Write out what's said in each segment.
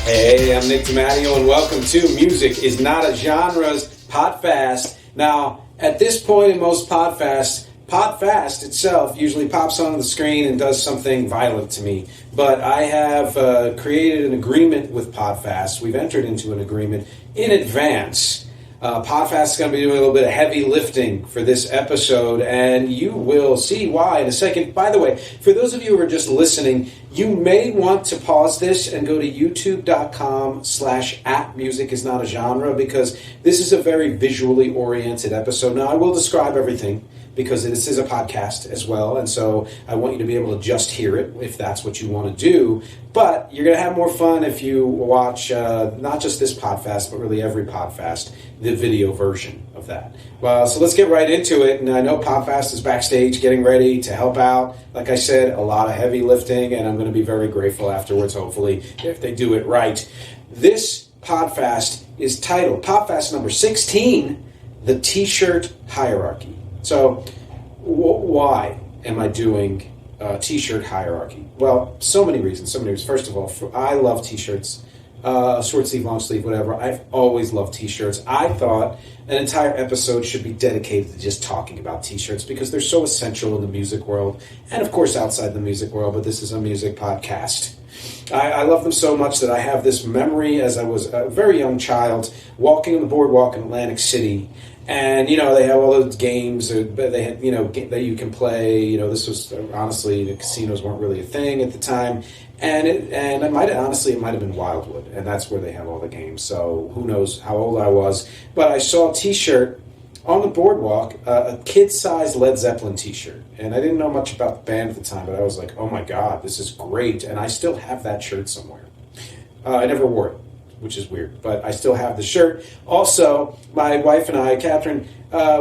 Hey, I'm Nick DiMatteo, and welcome to Music is Not a Genre's PODFAST. Now, at this point in most PODFAST itself usually pops onto the screen and does something violent to me. But I have created an agreement with PODFAST. We've entered into an agreement in advance. PODFAST is going to be doing a little bit of heavy lifting for this episode, and you will see why in a second. By the way, for those of you who are just listening, you may want to pause this and go to youtube.com/@musicisnotagenre, because this is a very visually oriented episode. Now, I will describe everything, because this is a podcast as well, and so I want you to be able to just hear it if that's what you want to do. But you're going to have more fun if you watch not just this PODFAST, but really every PODFAST, the video version of that. Well, so let's get right into it. And I know PODFAST is backstage getting ready to help out. Like I said, a lot of heavy lifting, and I'm going to be very grateful afterwards, hopefully, if they do it right. This PODFAST is titled PODFAST number 16, The T-Shirt Hierarchy. So why am I doing T-shirt hierarchy? Well, so many reasons. First of all, I love T-shirts, short sleeve, long sleeve, whatever. I've always loved T-shirts. I thought an entire episode should be dedicated to just talking about T-shirts because they're so essential in the music world and, of course, outside the music world, but this is a music podcast. I love them so much that I have this memory as I was a very young child walking on the boardwalk in Atlantic City. And, you know, they have all those games they had, that you can play. This was, honestly, the casinos weren't really a thing at the time. And it might have been Wildwood. And that's where they have all the games. So who knows how old I was. But I saw a T-shirt on the boardwalk, a kid-sized Led Zeppelin T-shirt. And I didn't know much about the band at the time, but I was like, oh my God, this is great. And I still have that shirt somewhere. I never wore it, which is weird, but I still have the shirt. Also, my wife and I, Catherine,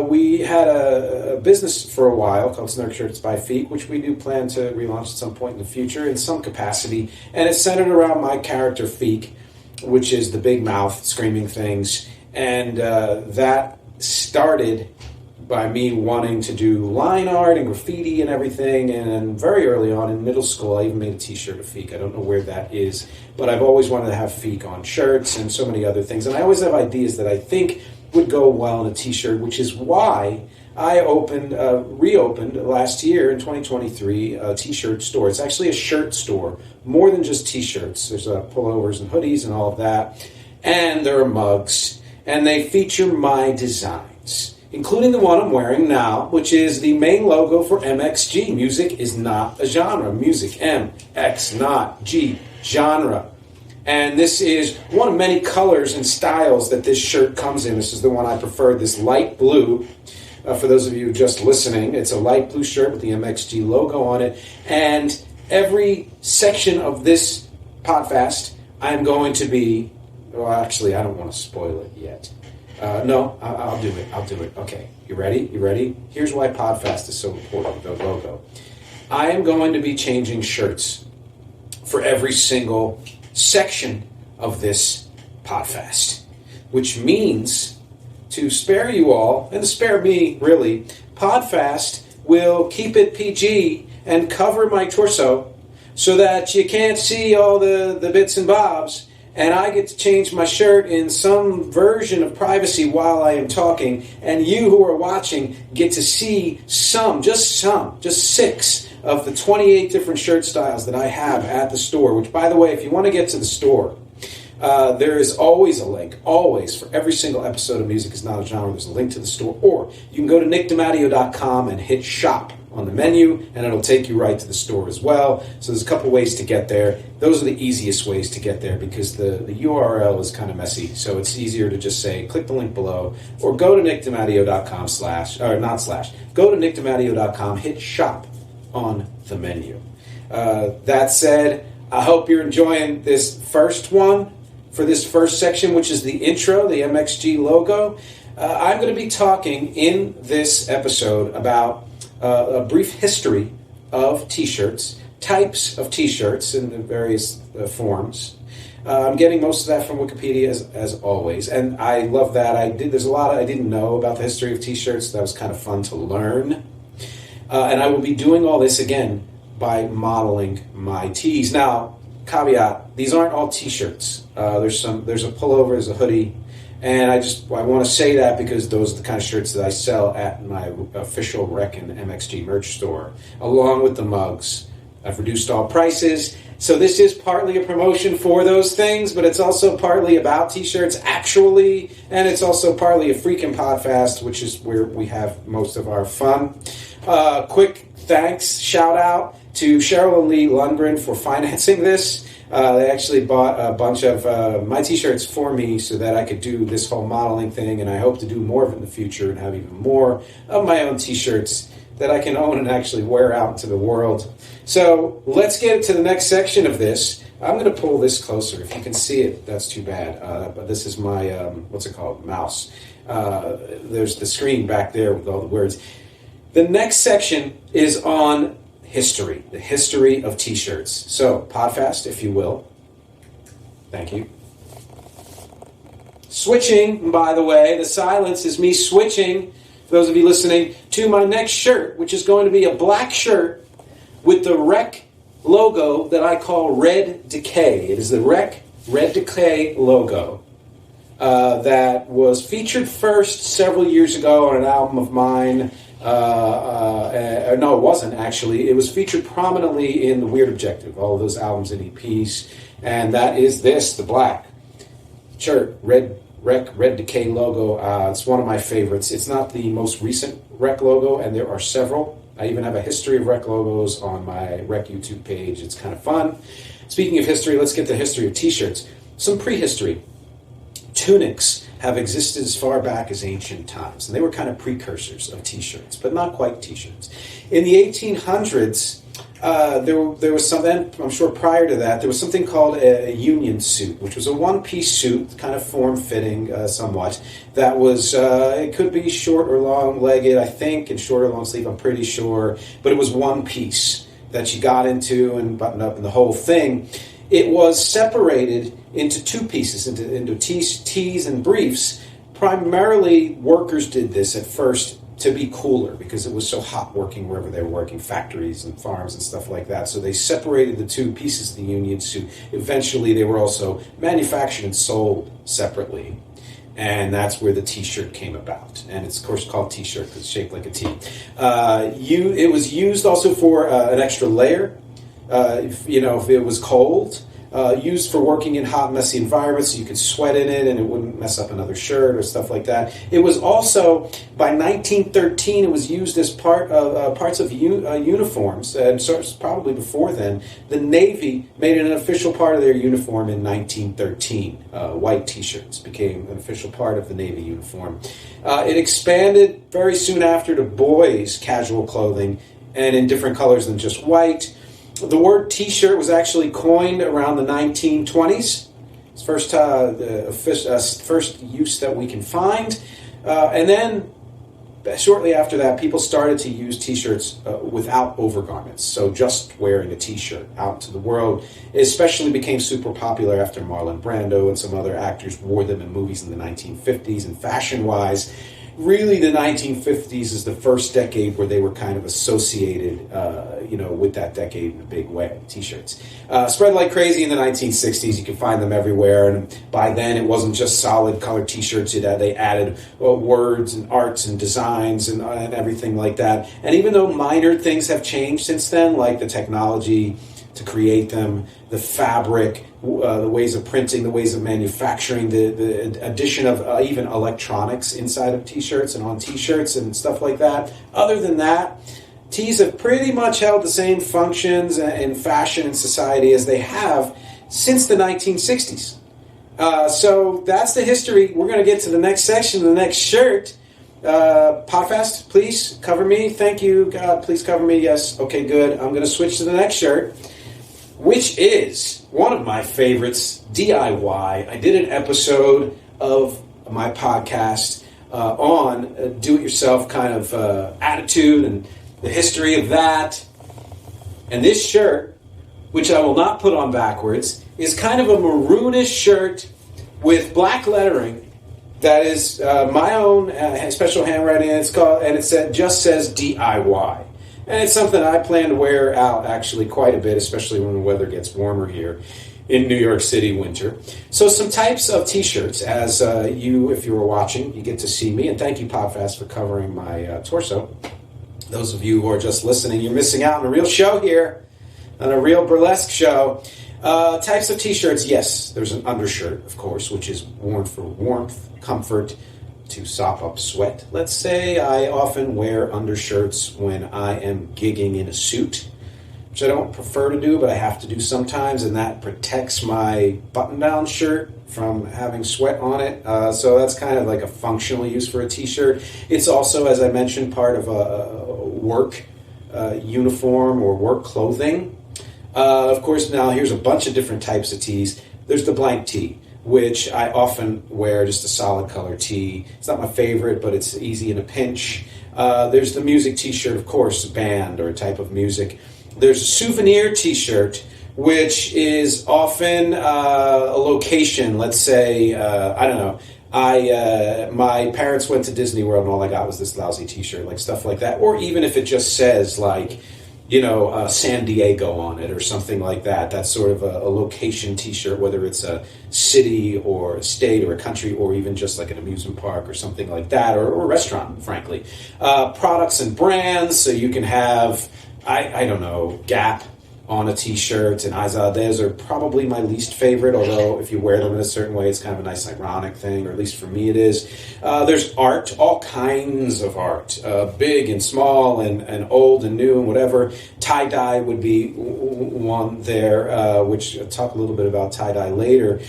we had a business for a while called Snark Shirts by Feet, which we do plan to relaunch at some point in the future in some capacity, and it's centered around my character Feek, which is the big mouth screaming things, and that started by me wanting to do line art and graffiti and everything, and then very early on in middle school, I even made a T-shirt of Feek. I don't know where that is, but I've always wanted to have Feek on shirts and so many other things, and I always have ideas that I think would go well in a T-shirt, which is why I reopened last year in 2023 a T-shirt store. It's actually a shirt store, more than just T-shirts. There's pullovers and hoodies and all of that, and there are mugs, and they feature my designs, including the one I'm wearing now, which is the main logo for MxG. Music is not a genre. Music, M-X, not G, genre. And this is one of many colors and styles that this shirt comes in. This is the one I prefer, this light blue. For those of you just listening, it's a light blue shirt with the MxG logo on it. And every section of this PODFAST, I'm going to be... Well, actually, I don't want to spoil it yet. No, I'll do it. Okay, you ready? Here's why PODFAST is so important, the logo. I am going to be changing shirts for every single section of this PODFAST, which means, to spare you all, and to spare me, really, PODFAST will keep it PG and cover my torso so that you can't see all the bits and bobs, and I get to change my shirt in some version of privacy while I am talking, and you who are watching get to see just 6 of the 28 different shirt styles that I have at the store, which, by the way, if you want to get to the store, there is always a link, always, for every single episode of Music is Not a Genre, there's a link to the store, or you can go to nickdimatteo.com and hit shop on the menu, and it'll take you right to the store as well. So there's a couple ways to get there. Those are the easiest ways to get there because the URL is kind of messy. So it's easier to just say, click the link below, or go to nickdimatteo.com go to nickdimatteo.com, hit shop on the menu. That said, I hope you're enjoying this first one for this first section, which is the intro, the MxG logo. I'm going to be talking in this episode about a brief history of T-shirts, types of T-shirts in the various forms. I'm getting most of that from Wikipedia as always, and I love that. There's a lot I didn't know about the history of T-shirts. That was kind of fun to learn. And I will be doing all this again by modeling my tees. Now, caveat: these aren't all T-shirts. There's a pullover, there's a hoodie, and I want to say that because those are the kind of shirts that I sell at my official Rec and MxG merch store, along with the mugs. I've reduced all prices. So this is partly a promotion for those things, but it's also partly about T-shirts, actually, and it's also partly a freaking PODFAST, which is where we have most of our fun. Quick thanks, shout out to Cheryl and Lee Lundgren for financing this. They actually bought a bunch of my T-shirts for me so that I could do this whole modeling thing, and I hope to do more of it in the future and have even more of my own T-shirts that I can own and actually wear out into the world. So let's get to the next section of this. I'm going to pull this closer. If you can see it, that's too bad. But this is my, mouse. There's the screen back there with all the words. The next section is on history, the history of T-shirts. So, PODFAST, if you will. Thank you. Switching, by the way, the silence is me switching, for those of you listening, to my next shirt, which is going to be a black shirt with the REC logo that I call Red Decay. It is the REC Red Decay logo that was featured first several years ago on an album of mine. No, it wasn't actually. It was featured prominently in The Weird Objective, all of those albums and EPs. And that is this, the black shirt, Red Decay logo. It's one of my favorites. It's not the most recent REC logo, and there are several. I even have a history of REC logos on my REC YouTube page. It's kind of fun. Speaking of history, let's get to the history of T-shirts. Some prehistory. Tunics have existed as far back as ancient times, and they were kind of precursors of T-shirts, but not quite T-shirts. In the 1800s, there was something, I'm sure prior to that, there was something called a union suit, which was a one-piece suit, kind of form-fitting somewhat, that was, it could be short or long-legged, I think, and short or long-sleeve, I'm pretty sure, but it was one piece that you got into and buttoned up and the whole thing. It was separated into two pieces, into tees and briefs. Primarily, workers did this at first to be cooler because it was so hot working wherever they were working, factories and farms and stuff like that. So they separated the two pieces of the union suit. Eventually, they were also manufactured and sold separately. And that's where the T-shirt came about. And it's, of course, called T-shirt because it's shaped like a T. It was used also for an extra layer. If it was cold, used for working in hot, messy environments, so you could sweat in it and it wouldn't mess up another shirt or stuff like that. It was also, by 1913, it was used as parts of uniforms, and so probably before then. The Navy made it an official part of their uniform in 1913. White T-shirts became an official part of the Navy uniform. It expanded very soon after to boys' casual clothing, and in different colors than just white. The word T-shirt was actually coined around the 1920s. It's first use that we can find. And then, shortly after that, people started to use T-shirts without overgarments. So just wearing a T-shirt out into the world. It especially became super popular after Marlon Brando and some other actors wore them in movies in the 1950s. And fashion-wise, really the 1950s is the first decade where they were kind of associated, with that decade in a big way, T-shirts. Spread like crazy in the 1960s. You can find them everywhere. And by then, it wasn't just solid colored T-shirts. They added words and arts and designs and everything like that. And even though minor things have changed since then, like the technology to create them, the fabric, the ways of printing, the ways of manufacturing, the addition of even electronics inside of T-shirts and on T-shirts and stuff like that. Other than that, tees have pretty much held the same functions in fashion and society as they have since the 1960s. So that's the history. We're going to get to the next section, the next shirt. PODFAST, please cover me. Thank you. God, please cover me. Yes. Okay, good. I'm going to switch to the next shirt, which is one of my favorites, DIY. I did an episode of my podcast on do-it-yourself kind of attitude and the history of that. And this shirt, which I will not put on backwards, is kind of a maroonish shirt with black lettering that is my own special handwriting, and it just says DIY. And it's something I plan to wear out actually quite a bit, especially when the weather gets warmer here in New York City winter. So some types of t-shirts, as if you were watching, you get to see me. And thank you, PODFAST, for covering my torso. Those of you who are just listening, you're missing out on a real show here, on a real burlesque show. Types of t-shirts, yes, there's an undershirt, of course, which is worn for warmth, comfort, to sop up sweat. Let's say I often wear undershirts when I am gigging in a suit, which I don't prefer to do, but I have to do sometimes, and that protects my button-down shirt from having sweat on it. So that's kind of like a functional use for a t-shirt. It's also, as I mentioned, part of a work uniform or work clothing. Of course, now here's a bunch of different types of tees. There's the blank tee, which I often wear, just a solid color tee. It's not my favorite, but it's easy in a pinch. There's the music t-shirt, of course, a band or a type of music. There's a souvenir t-shirt, which is often a location. Let's say, I don't know, my parents went to Disney World and all I got was this lousy t-shirt, like stuff like that. Or even if it just says like, San Diego on it or something like that. That's sort of a location t-shirt, whether it's a city or a state or a country or even just like an amusement park or something like that, or a restaurant, frankly. Products and brands, so you can have, I don't know, Gap on a t-shirt, and Izadehs are probably my least favorite, although if you wear them in a certain way, it's kind of a nice ironic thing, or at least for me it is. There's art, all kinds of art, big and small and old and new and whatever. Tie-dye would be one there, which I'll talk a little bit about tie-dye later.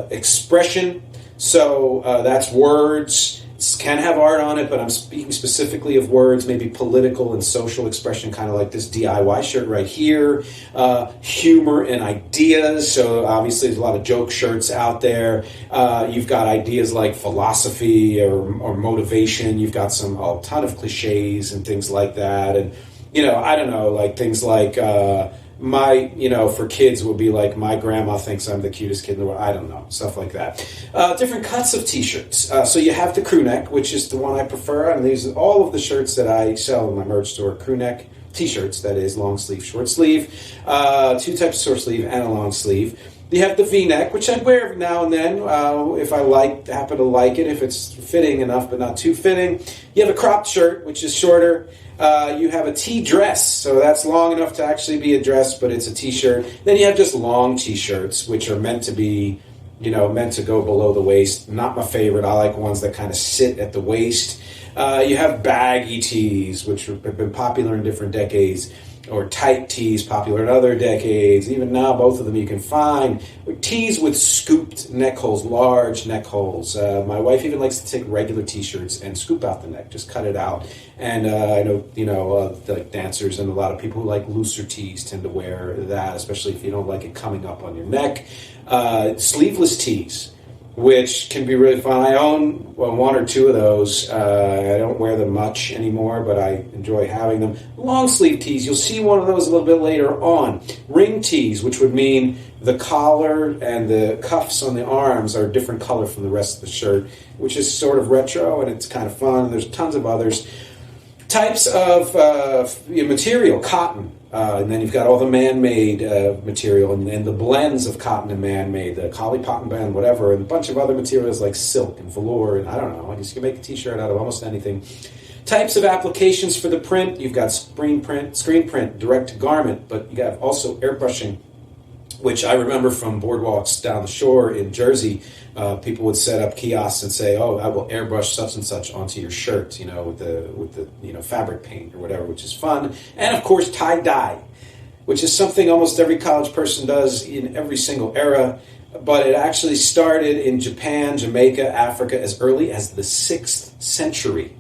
Expression, so that's words. Can have art on it, but I'm speaking specifically of words, maybe political and social expression, kind of like this DIY shirt right here. Humor and ideas, so obviously there's a lot of joke shirts out there. You've got ideas like philosophy or motivation. You've got a ton of cliches and things like that. And, I don't know, like things like for kids would be like, my grandma thinks I'm the cutest kid in the world. I don't know, stuff like that. Different cuts of t-shirts. So you have the crew neck, which is the one I prefer. And these are all of the shirts that I sell in my merch store, crew neck t-shirts, that is long sleeve, short sleeve, two types of short sleeve and a long sleeve. You have the V-neck, which I wear every now and then if I happen to like it, if it's fitting enough but not too fitting. You have a cropped shirt, which is shorter. You have a T-dress, so that's long enough to actually be a dress, but it's a T-shirt. Then you have just long T-shirts, which are meant to be, meant to go below the waist. Not my favorite. I like ones that kind of sit at the waist. You have baggy tees, which have been popular in different decades, or tight tees, popular in other decades. Even now, both of them you can find. Tees with scooped neck holes, large neck holes. My wife even likes to take regular T-shirts and scoop out the neck, just cut it out. And I know, the dancers and a lot of people who like looser tees tend to wear that, especially if you don't like it coming up on your neck. Sleeveless tees, which can be really fun. I own one or two of those. I don't wear them much anymore, but I enjoy having them. Long sleeve tees, you'll see one of those a little bit later on. Ring tees, which would mean the collar and the cuffs on the arms are a different color from the rest of the shirt, which is sort of retro and it's kind of fun. There's tons of others. Types of material, cotton. And then you've got all the man-made material and the blends of cotton and man-made, the collie cotton blend, whatever, and a bunch of other materials like silk and velour, and I don't know, I guess you can make a t-shirt out of almost anything. Types of applications for the print, you've got screen print, direct to garment, but you got also airbrushing, which I remember from boardwalks down the shore in Jersey. People would set up kiosks and say, "Oh, I will airbrush such and such onto your shirt," with the fabric paint or whatever, which is fun. And of course, tie dye, which is something almost every college person does in every single era. But it actually started in Japan, Jamaica, Africa as early as the 6th century.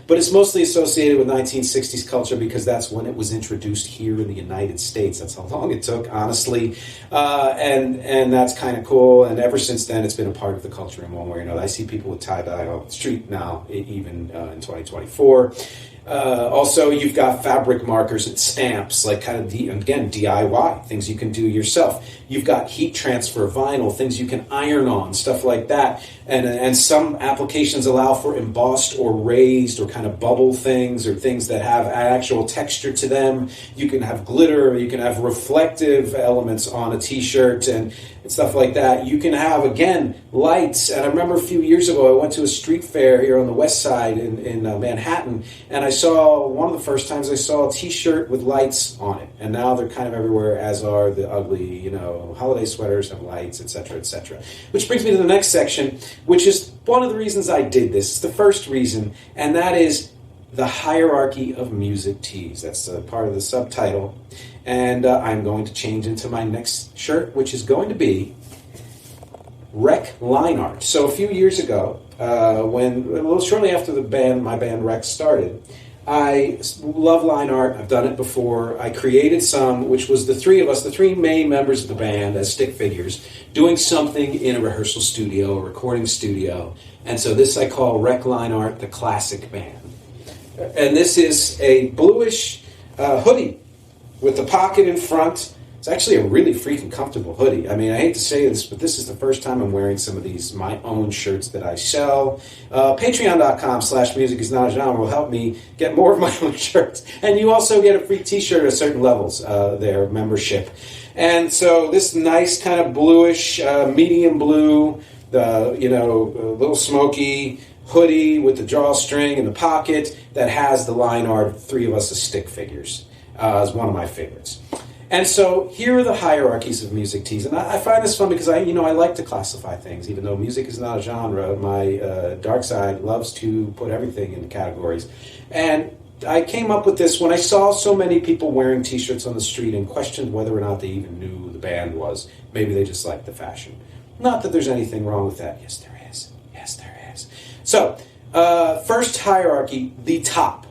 But it's mostly associated with 1960s culture because that's when it was introduced here in the United States. That's how long it took, honestly. And that's kind of cool. And ever since then, it's been a part of the culture in one way or another. I see people with tie-dye on the street now, even in 2024. Also, you've got fabric markers and stamps, like kind of, DIY, things you can do yourself. You've got heat transfer vinyl, things you can iron on, stuff like that. And some applications allow for embossed or raised or kind of bubble things or things that have actual texture to them. You can have glitter, you can have reflective elements on a t-shirt and stuff like that. You can have, again, lights. And I remember a few years ago, I went to a street fair here on the west side in Manhattan, and I saw, one of the first times I saw a t-shirt with lights on it. And now they're kind of everywhere, as are the ugly, holiday sweaters have lights, etc., etc. Which brings me to the next section, which is one of the reasons I did this. It's the first reason, and that is the hierarchy of music tees. That's part of the subtitle. And I'm going to change into my next shirt, which is going to be Rec line art. So a few years ago, shortly after my band Rec started, I love line art. I've done it before. I created some, which was the three of us, the three main members of the band as stick figures, doing something in a rehearsal studio, a recording studio. And so this I call Rec line art, the classic band. And this is a bluish hoodie with the pocket in front. It's actually a really freaking comfortable hoodie. I mean, I hate to say this, but this is the first time I'm wearing some of these, my own shirts that I sell. Patreon.com/musicisnotagenre will help me get more of my own shirts. And you also get a free t-shirt at certain levels, their membership. And so this nice kind of bluish, medium blue, a little smoky hoodie with the drawstring and the pocket that has the line art of three of us as stick figures is one of my favorites. And so here are the hierarchies of music tees. And I find this fun because I like to classify things. Even though music is not a genre, my dark side loves to put everything into categories. And I came up with this when I saw so many people wearing t-shirts on the street and questioned whether or not they even knew who the band was. Maybe they just liked the fashion. Not that there's anything wrong with that. Yes, there is. Yes, there is. So, first hierarchy, the top.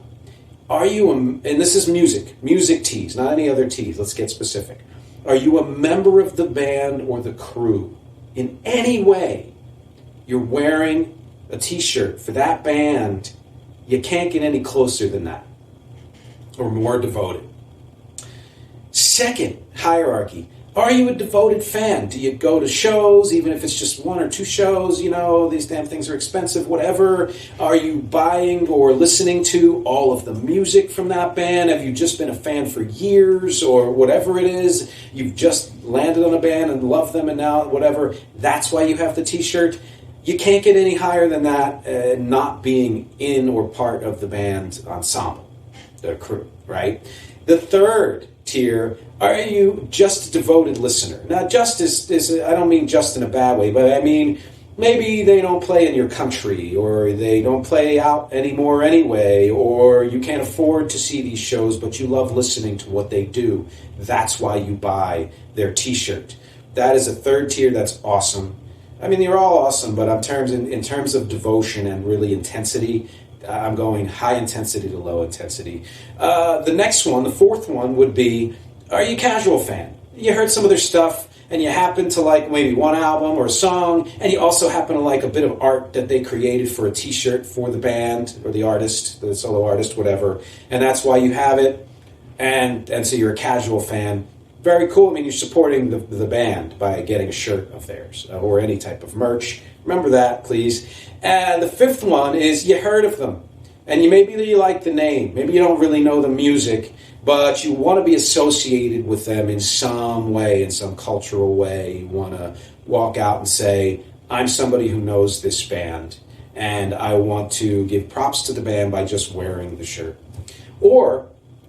Are you, and this is music tees, not any other tees, let's get specific. Are you a member of the band or the crew? In any way, you're wearing a t-shirt for that band, you can't get any closer than that, or more devoted. Second hierarchy, are you a devoted fan? Do you go to shows, even if it's just one or two shows? These damn things are expensive, whatever. Are you buying or listening to all of the music from that band? Have you just been a fan for years or whatever it is? You've just landed on a band and love them and now whatever. That's why you have the t-shirt. You can't get any higher than that not being in or part of the band ensemble, the crew, right? The third tier, are you just a devoted listener? Now, just is I don't mean just in a bad way, but I mean maybe they don't play in your country, or they don't play out anymore anyway, or you can't afford to see these shows, but you love listening to what they do. That's why you buy their t-shirt. That is a third tier. That's awesome. I mean, they're all awesome, but in terms of devotion and really intensity, I'm going high intensity to low intensity. The next one, the fourth one, would be, are you a casual fan? You heard some of their stuff, and you happen to like maybe one album or a song, and you also happen to like a bit of art that they created for a t-shirt for the band or the artist, the solo artist, whatever, and that's why you have it, and so you're a casual fan. Very cool. I mean, you're supporting the band by getting a shirt of theirs or any type of merch. Remember that, please. And the fifth one is you heard of them. And maybe you like the name. Maybe you don't really know the music, but you want to be associated with them in some way, in some cultural way. You want to walk out and say, I'm somebody who knows this band, and I want to give props to the band by just wearing the shirt. Or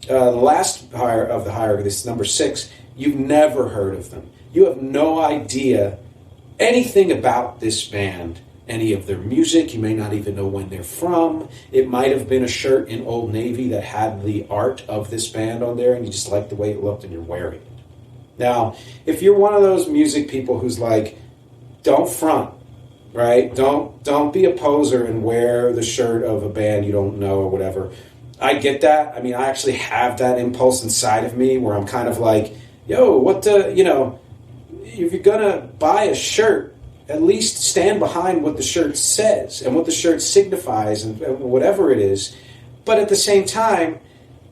the last of the hierarchy, this is number 6, you've never heard of them. You have no idea anything about this band, any of their music. You may not even know when they're from. It might have been a shirt in Old Navy that had the art of this band on there, and you just like the way it looked and you're wearing it. Now, if you're one of those music people who's like, don't front, right? Don't be a poser and wear the shirt of a band you don't know or whatever. I get that. I mean, I actually have that impulse inside of me where I'm kind of like, yo, if you're going to buy a shirt, at least stand behind what the shirt says and what the shirt signifies and whatever it is. But at the same time,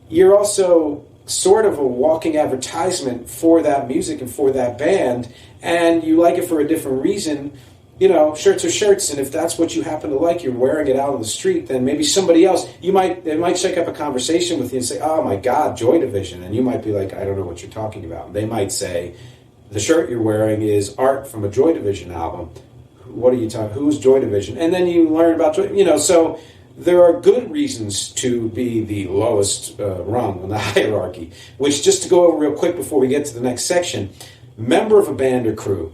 you're also sort of a walking advertisement for that music and for that band, and you like it for a different reason. shirts are shirts, and if that's what you happen to like, you're wearing it out on the street, then maybe somebody else, they might check up a conversation with you and say, oh my God, Joy Division. And you might be like, I don't know what you're talking about. And they might say, the shirt you're wearing is art from a Joy Division album. What are you talking? Who's Joy Division? And then you learn about Joy, so there are good reasons to be the lowest rung on the hierarchy, which, just to go over real quick before we get to the next section, member of a band or crew,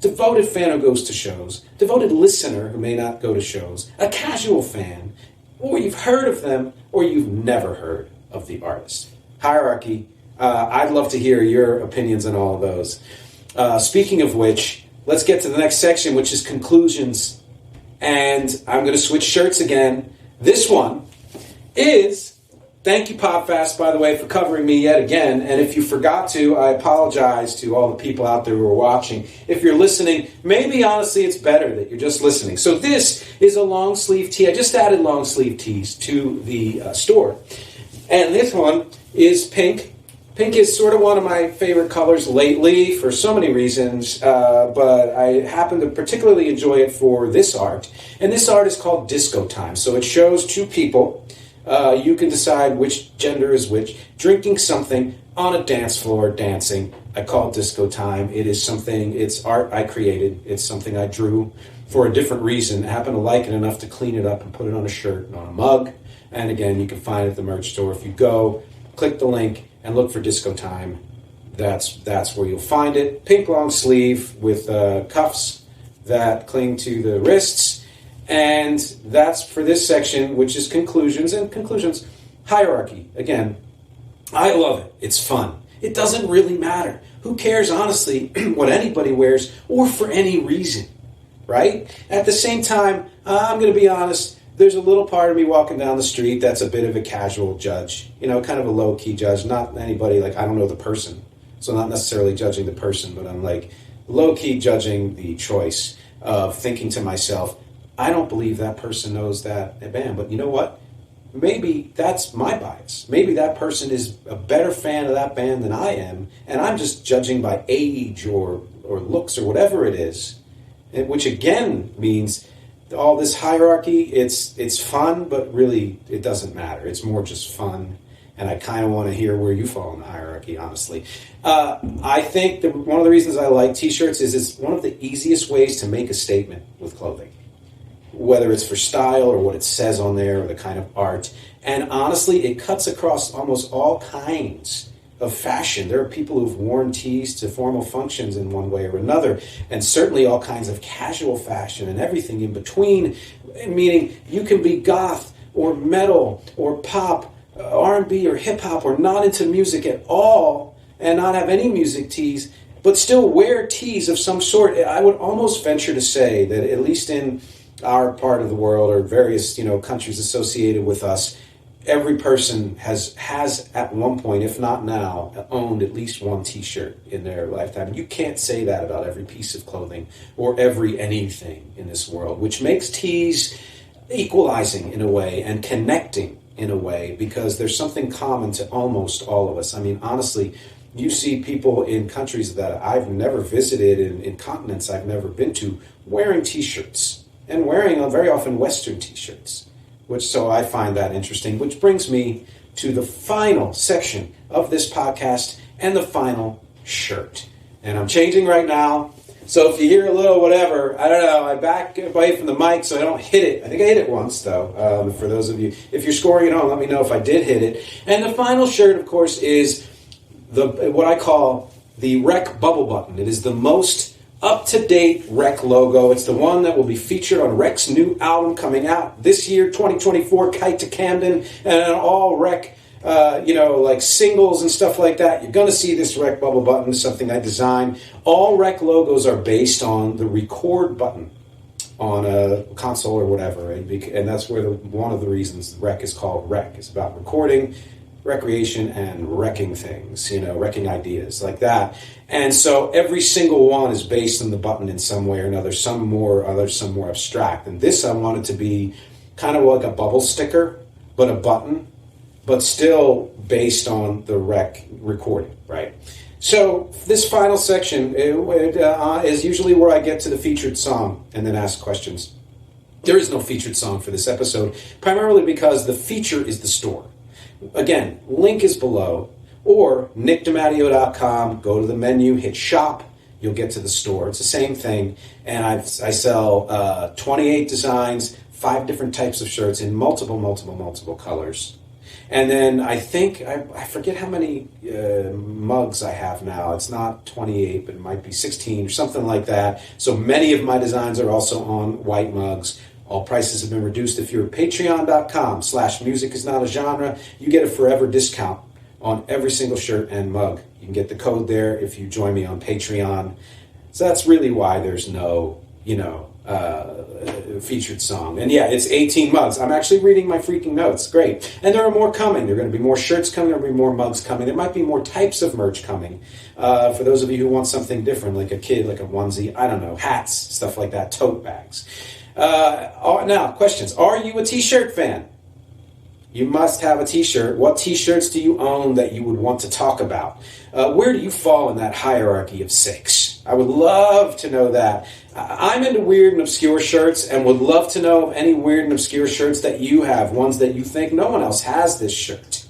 devoted fan who goes to shows, devoted listener who may not go to shows, a casual fan, or you've heard of them, or you've never heard of the artist. Hierarchy, I'd love to hear your opinions on all of those. Speaking of which, let's get to the next section, which is conclusions. And I'm going to switch shirts again. This one is, thank you PODFAST, by the way, for covering me yet again. And if you forgot to, I apologize to all the people out there who are watching. If you're listening, maybe honestly it's better that you're just listening. So this is a long sleeve tee. I just added long sleeve tees to the store. And this one is pink. Pink is sort of one of my favorite colors lately for so many reasons, but I happen to particularly enjoy it for this art. And this art is called Disco Time. So it shows two people, you can decide which gender is which, drinking something on a dance floor, dancing. I call it Disco Time. It's art I created. It's something I drew for a different reason. I happen to like it enough to clean it up and put it on a shirt and on a mug. And again, you can find it at the merch store. If you go, click the link, and look for Disco Time. That's where you'll find it. Pink long sleeve with cuffs that cling to the wrists. And that's for this section, which is conclusions. And conclusions, hierarchy. Again, I love it. It's fun. It doesn't really matter. Who cares, honestly, what anybody wears or for any reason, right? At the same time, I'm going to be honest, there's a little part of me walking down the street that's a bit of a casual judge, kind of a low-key judge, not anybody, I don't know the person, so not necessarily judging the person, but I'm low-key judging the choice of thinking to myself, I don't believe that person knows that band, but you know what? Maybe that's my bias. Maybe that person is a better fan of that band than I am, and I'm just judging by age or looks or whatever it is, which again means all this hierarchy, it's fun, but really it doesn't matter. It's more just fun, and I kind of want to hear where you fall in the hierarchy, honestly. I think that one of the reasons I like t-shirts is it's one of the easiest ways to make a statement with clothing, whether it's for style or what it says on there or the kind of art. And honestly, it cuts across almost all kinds of fashion. There are people who've worn tees to formal functions in one way or another, and certainly all kinds of casual fashion and everything in between, meaning you can be goth or metal or pop, R&B or hip-hop, or not into music at all and not have any music tees, but still wear tees of some sort. I would almost venture to say that at least in our part of the world or various countries associated with us, every person has at one point, if not now, owned at least one t-shirt in their lifetime. You can't say that about every piece of clothing or every anything in this world, which makes tees equalizing in a way and connecting in a way, because there's something common to almost all of us. I mean, honestly, you see people in countries that I've never visited, in continents I've never been to, wearing t-shirts and wearing very often Western t-shirts. So I find that interesting, which brings me to the final section of this podcast and the final shirt. And I'm changing right now, so if you hear a little whatever, I don't know, I back away from the mic so I don't hit it. I think I hit it once, though, for those of you. If you're scoring at home, let me know if I did hit it. And the final shirt, of course, is what I call the REC bubble button. It is the most up-to-date REC logo. It's the one that will be featured on REC's new album coming out this year, 2024, Kite to Camden, and all REC, singles and stuff like that. You're going to see this REC bubble button, something I designed. All REC logos are based on the record button on a console or whatever, and that's where one of the reasons REC is called REC. It's about recording, recreation, and wrecking things, wrecking ideas like that. And so every single one is based on the button in some way or another, some more, others some more abstract. And this I wanted to be kind of like a bubble sticker, but a button, but still based on the REC recording, right? So this final section is usually where I get to the featured song and then ask questions. There is no featured song for this episode, primarily because the feature is the store. Again, link is below, or nickdimatteo.com, go to the menu, hit shop, you'll get to the store. It's the same thing, and I sell 28 designs, 5 different types of shirts in multiple colors. And then I think, I forget how many mugs I have now. It's not 28, but it might be 16 or something like that. So many of my designs are also on white mugs. All prices have been reduced. If you're at patreon.com/musicisnotagenre, you get a forever discount on every single shirt and mug. You can get the code there if you join me on Patreon. So that's really why there's no, featured song. And yeah, it's 18 mugs. I'm actually reading my freaking notes. Great. And there are more coming. There are going to be more shirts coming. There will be more mugs coming. There might be more types of merch coming. For those of you who want something different, like a kid, like a onesie, I don't know, hats, stuff like that, tote bags. Now, questions. Are you a t-shirt fan? You must have a t-shirt. What t-shirts do you own that you would want to talk about? Where do you fall in that hierarchy of 6? I would love to know that. I'm into weird and obscure shirts and would love to know of any weird and obscure shirts that you have, ones that you think no one else has this shirt.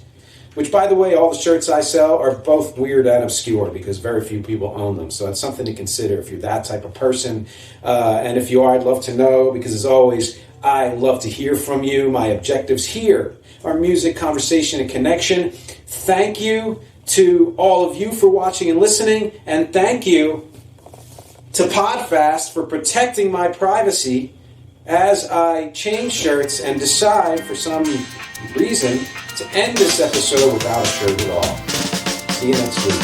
Which, by the way, all the shirts I sell are both weird and obscure because very few people own them. So it's something to consider if you're that type of person. And if you are, I'd love to know because, as always, I love to hear from you. My objectives here are music, conversation, and connection. Thank you to all of you for watching and listening. And thank you to PODFAST for protecting my privacy as I change shirts and decide, for some reason, to end this episode without a shirt at all. See you next week.